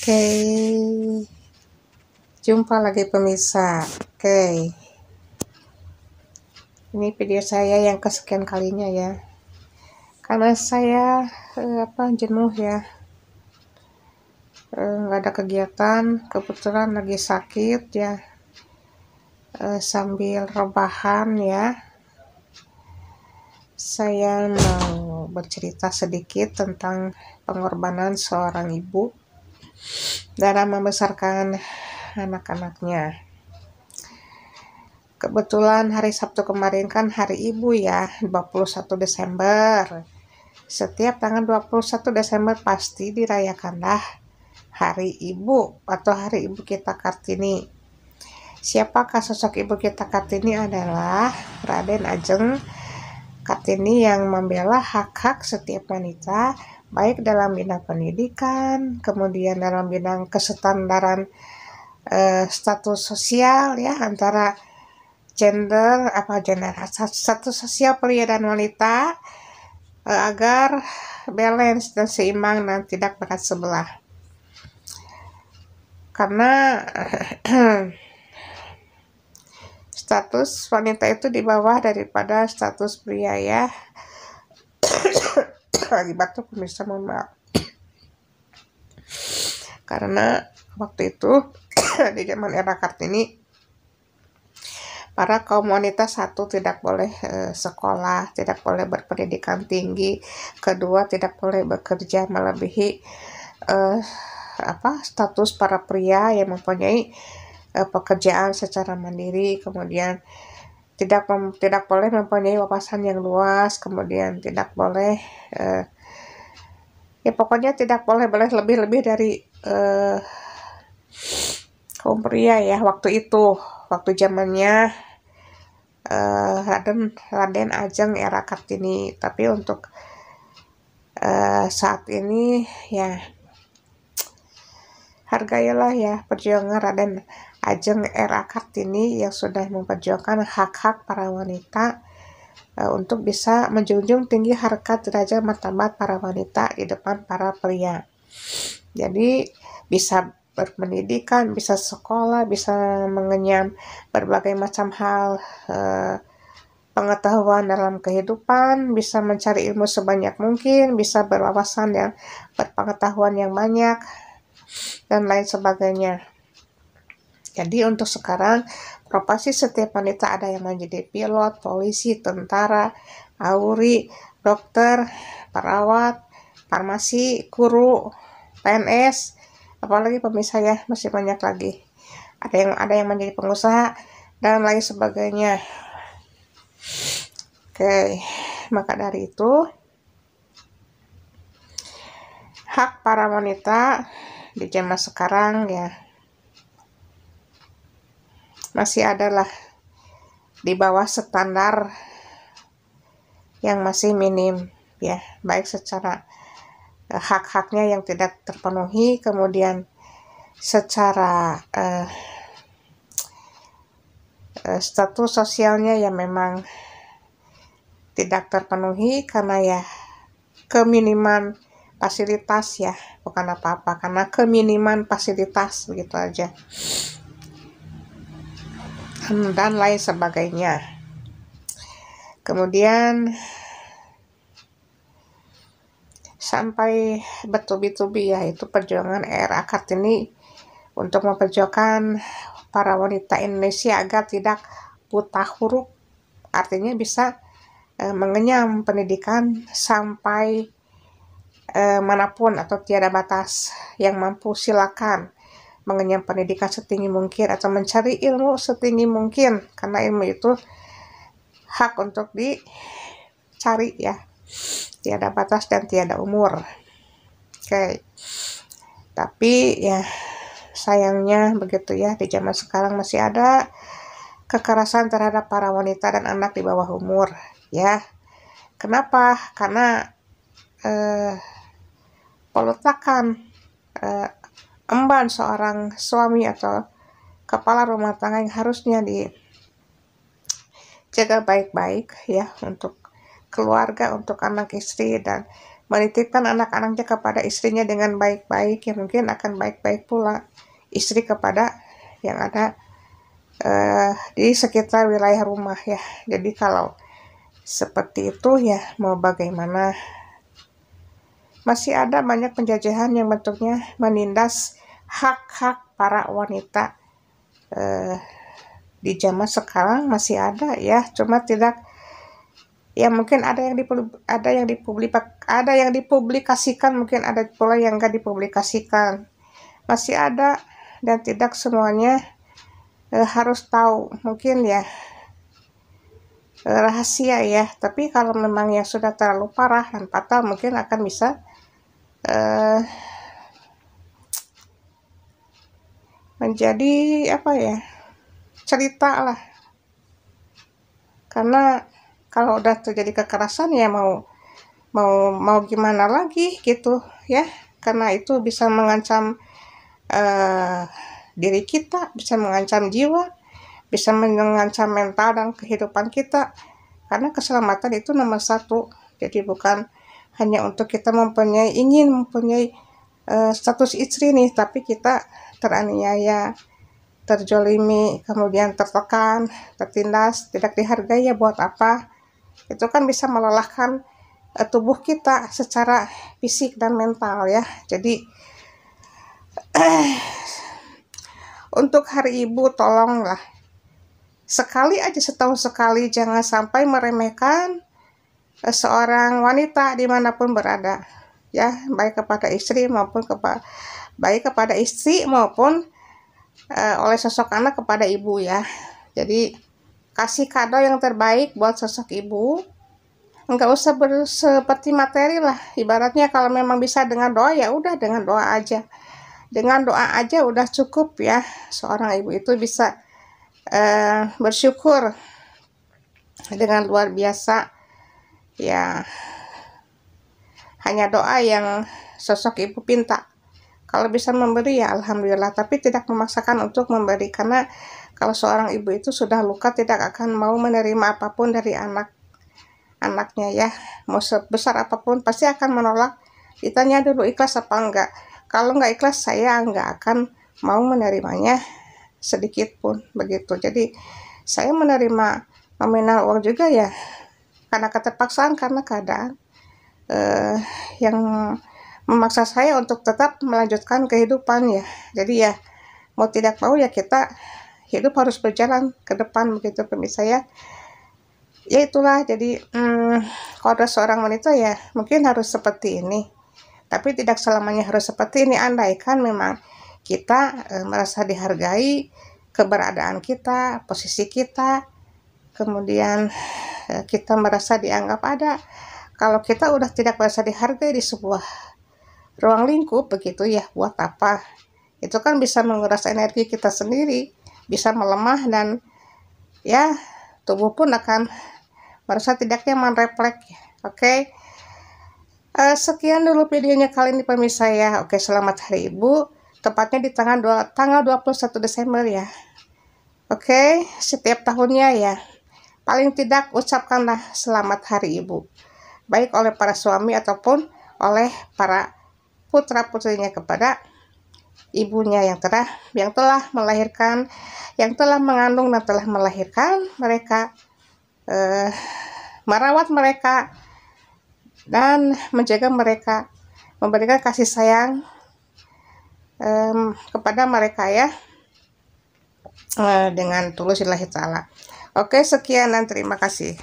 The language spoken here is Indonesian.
Oke, jumpa lagi pemirsa. Oke, ini video saya yang kesekian kalinya ya. Karena saya jenuh ya, nggak ada kegiatan. Kebetulan lagi sakit ya, sambil rebahan ya. Saya mau bercerita sedikit tentang pengorbanan seorang ibu dalam membesarkan anak-anaknya. Kebetulan hari Sabtu kemarin kan hari ibu ya, 21 Desember. Setiap tanggal 21 Desember pasti dirayakanlah hari ibu atau hari ibu kita Kartini. Siapakah sosok ibu kita Kartini? Adalah Raden Ajeng Kartini yang membela hak-hak setiap wanita, baik dalam bidang pendidikan, kemudian dalam bidang kesetaraan status sosial ya, antara status sosial pria dan wanita, agar balance dan seimbang dan tidak berat sebelah. Karena status wanita itu di bawah daripada status pria ya. Lagi batuk pemirsa, mohon maaf. Karena waktu itu di zaman era Kartini, para kaum wanita satu tidak boleh sekolah, tidak boleh berpendidikan tinggi, kedua tidak boleh bekerja melebihi status para pria yang mempunyai pekerjaan secara mandiri, kemudian tidak boleh mempunyai wawasan yang luas, kemudian tidak boleh pokoknya tidak boleh lebih dari kaum pria ya waktu itu, waktu zamannya Raden Ajeng era Kartini. Tapi untuk saat ini ya, hargailah ya perjuangan Raden Ajeng era Kartini yang sudah memperjuangkan hak-hak para wanita untuk bisa menjunjung tinggi harkat derajat martabat para wanita di depan para pria. Jadi bisa berpendidikan, bisa sekolah, bisa mengenyam berbagai macam hal pengetahuan dalam kehidupan, bisa mencari ilmu sebanyak mungkin, bisa berwawasan dan berpengetahuan yang banyak, dan lain sebagainya. Jadi untuk sekarang profesi setiap wanita ada yang menjadi pilot, polisi, tentara, auri, dokter, perawat, farmasi, guru, PNS, apalagi pemirsa ya, masih banyak lagi. Ada yang menjadi pengusaha dan lain sebagainya. Oke, maka dari itu hak para wanita di zaman sekarang ya masih adalah di bawah standar yang masih minim ya, baik secara hak-haknya yang tidak terpenuhi, kemudian secara status sosialnya yang memang tidak terpenuhi karena ya keminiman fasilitas ya, bukan apa-apa, karena keminiman fasilitas begitu aja, dan lain sebagainya. Kemudian sampai bertubi-tubi ya, itu perjuangan era Kartini untuk memperjuangkan para wanita Indonesia agar tidak buta huruf, artinya bisa mengenyam pendidikan sampai manapun atau tiada batas. Yang mampu silakan mengenyam pendidikan setinggi mungkin atau mencari ilmu setinggi mungkin, karena ilmu itu hak untuk dicari ya, tiada batas dan tiada umur. Oke. Tapi ya sayangnya begitu ya, di zaman sekarang masih ada kekerasan terhadap para wanita dan anak di bawah umur ya. Kenapa? Karena peletakan emban seorang suami atau kepala rumah tangga yang harusnya dijaga baik-baik ya, untuk keluarga, untuk anak istri dan menitipkan anak-anaknya kepada istrinya dengan baik-baik, ya mungkin akan baik-baik pula istri kepada yang ada di sekitar wilayah rumah ya. Jadi kalau seperti itu ya mau bagaimana, masih ada banyak penjajahan yang bentuknya menindas hak-hak para wanita di zaman sekarang, masih ada ya, cuma tidak ya, mungkin ada yang dipublikasikan, mungkin ada pula yang enggak dipublikasikan, masih ada, dan tidak semuanya harus tahu, mungkin ya rahasia ya. Tapi kalau memang yang sudah terlalu parah dan fatal, mungkin akan bisa menjadi apa ya, cerita lah. Karena kalau udah terjadi kekerasan ya mau gimana lagi gitu ya, karena itu bisa mengancam diri kita, bisa mengancam jiwa, bisa mengancam mental dan kehidupan kita, karena keselamatan itu nomor satu. Jadi bukan hanya untuk kita ingin mempunyai status istri nih, tapi kita teraniaya, terjolimi, kemudian tertekan, tertindas, tidak dihargai, ya buat apa? Itu kan bisa melelahkan tubuh kita secara fisik dan mental ya. Jadi untuk Hari Ibu tolonglah sekali aja, setahun sekali, jangan sampai meremehkan seorang wanita dimanapun berada ya, baik kepada istri maupun kepada istri maupun oleh sosok anak kepada ibu ya. Jadi kasih kado yang terbaik buat sosok ibu, nggak usah seperti materi lah, ibaratnya kalau memang bisa dengan doa ya udah, dengan doa aja udah cukup ya. Seorang ibu itu bisa bersyukur dengan luar biasa ya, hanya doa yang sosok ibu pinta. Kalau bisa memberi ya alhamdulillah, tapi tidak memaksakan untuk memberi, karena kalau seorang ibu itu sudah luka tidak akan mau menerima apapun dari anaknya ya, mau sebesar apapun pasti akan menolak. Ditanya dulu ikhlas apa enggak, kalau enggak ikhlas saya enggak akan mau menerimanya sedikit pun, begitu. Jadi saya menerima nominal uang juga ya karena keterpaksaan, karena keadaan yang memaksa saya untuk tetap melanjutkan kehidupan ya. Jadi ya mau tidak mau ya kita hidup harus berjalan ke depan, begitu pemirsa ya. Ya itulah, jadi kalau ada seorang wanita ya mungkin harus seperti ini, tapi tidak selamanya harus seperti ini. Andaikan memang kita merasa dihargai, keberadaan kita, posisi kita, kemudian kita merasa dianggap ada. Kalau kita udah tidak merasa dihargai di sebuah ruang lingkup begitu ya, buat apa? Itu kan bisa menguras energi kita sendiri, bisa melemah, dan ya tubuh pun akan merasa tidak nyaman, refleks. Oke. Sekian dulu videonya kali ini pemirsa ya. Oke, selamat Hari Ibu, tepatnya di tanggal 21 Desember ya. Oke, setiap tahunnya ya, paling tidak ucapkanlah selamat Hari Ibu, baik oleh para suami ataupun oleh para putra-putrinya kepada ibunya yang telah melahirkan, yang telah mengandung dan telah melahirkan mereka, merawat mereka dan menjaga mereka, memberikan kasih sayang kepada mereka ya, dengan tulus lillahi ta'ala. Oke, sekian dan terima kasih.